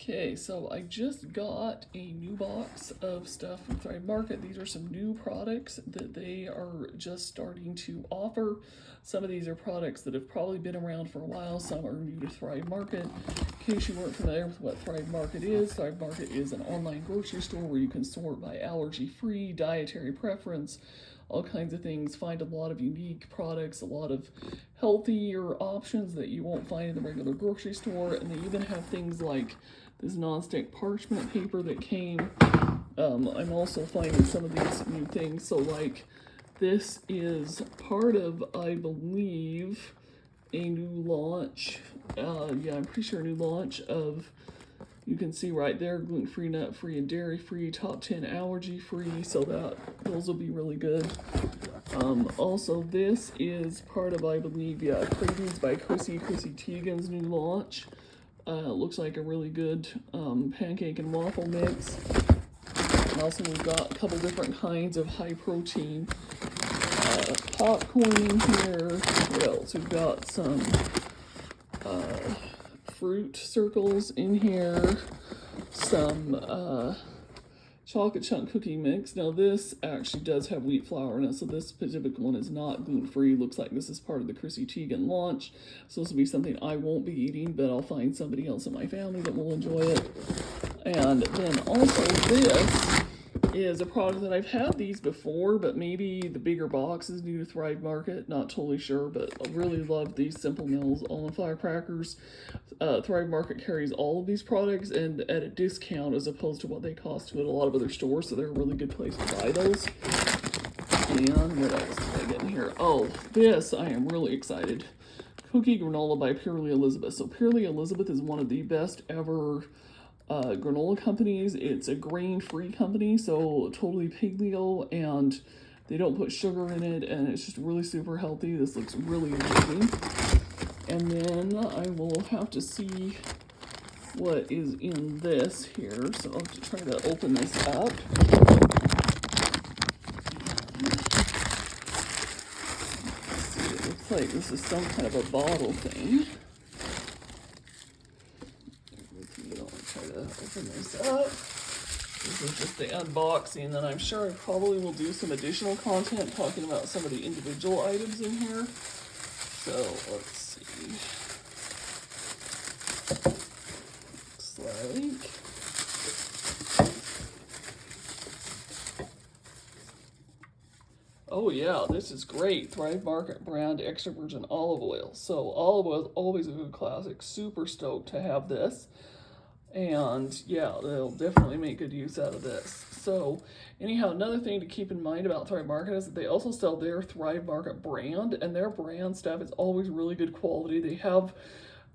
Okay, so I just got a new box of stuff from Thrive Market. These are some new products that they are just starting to offer. Some of these are products that have probably been around for a while. Some are new to Thrive Market. In case you weren't familiar with what Thrive Market is an online grocery store where you can sort by allergy-free, dietary preference, all kinds of things, find a lot of unique products, a lot of healthier options that you won't find in the regular grocery store, and they even have things like this nonstick parchment paper that came. I'm also finding some of these new things, so like this is part of, I believe, a new launch, yeah, I'm pretty sure a new launch of, you can see right there, gluten-free, nut-free, and dairy-free, top 10 allergy-free, so that those will be really good. Also, this is part of, I believe, yeah, Cravings by Chrissy Teigen's new launch. Looks like a really good pancake and waffle mix. And also, we've got a couple different kinds of high-protein popcorn in here. What else? We've got some fruit circles in here, some chocolate chunk cookie mix. Now this actually does have wheat flour in it, so this specific one is not gluten-free. Looks like this is part of the Chrissy Teigen launch, so this will be something I won't be eating, but I'll find somebody else in my family that will enjoy it. And then also this is a product that I've had these before, but maybe the bigger box is new to Thrive Market, not totally sure, but I really love these Simple Mills almond flour crackers. Thrive Market carries all of these products and at a discount as opposed to what they cost at a lot of other stores, so they're a really good place to buy those. And what else did I get in here? Oh, this, I am really excited. Cookie granola by Purely Elizabeth. So Purely Elizabeth is one of the best ever granola companies. It's a grain-free company, so totally paleo, and they don't put sugar in it, and it's just really super healthy. This looks really amazing. And then I will have to see what is in this here, so I'll have to try to open this up. Let's see, it looks like this is some kind of a bottle thing. Try to open this up. This is just the unboxing, and I'm sure I probably will do some additional content talking about some of the individual items in here. So let's see. Looks like oh yeah, this is great. Thrive Market brand extra virgin olive oil. So olive oil is always a good classic. Super stoked to have this. And yeah, they'll definitely make good use out of this. So anyhow, another thing to keep in mind about Thrive Market is that they also sell their Thrive Market brand, and their brand stuff is always really good quality. They have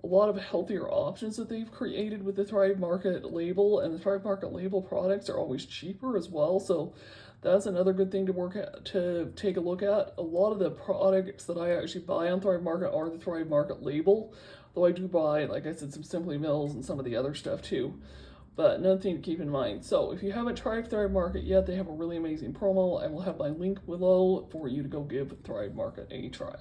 a lot of healthier options that they've created with the Thrive Market label, and the Thrive Market label products are always cheaper as well. So that's another good thing to take a look at. A lot of the products that I actually buy on Thrive Market are the Thrive Market label, though I do buy, like I said, some Simply Mills and some of the other stuff too. But another thing to keep in mind, so if you haven't tried Thrive Market yet, they have a really amazing promo. I will have my link below for you to go give Thrive Market a try.